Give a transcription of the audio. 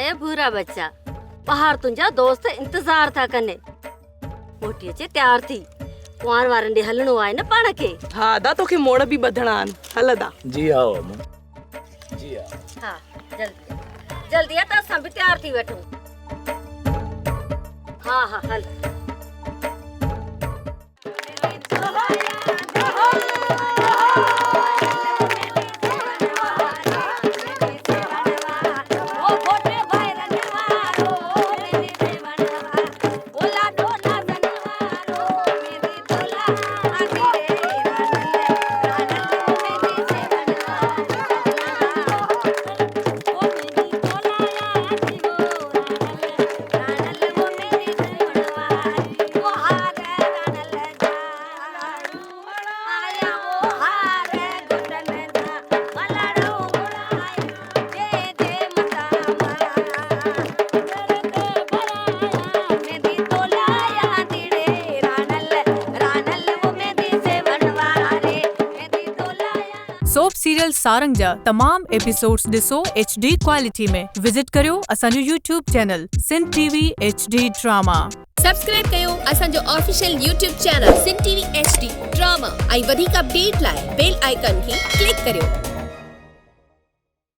ए भूरा बच्चा, बाहर तुंजा दोस्त इंतजार था कने। मोटी अचे तैयार थी, कुआर वारन ॾे हलणो आहे न पाण खे। हा दा तोखे मोड़ भी बधणा आहिनि, हलदा। जी आओ अम्मा, जी आओ। हाँ जल्दी जल्दी त असां भी तैयार थी वठूं। हाँ हाँ हल। सोप सीरियल सारंग जा तमाम एपिसोड्स ॾिसो HD क्वालिटी में। विजिट करियो असांजो YouTube channel Sindh TV HD drama. Subscribe कयो असांजो official YouTube channel Sindh TV HD drama ऐं वधीक अपडेट लाइ बेल आइकन खे क्लिक करियो।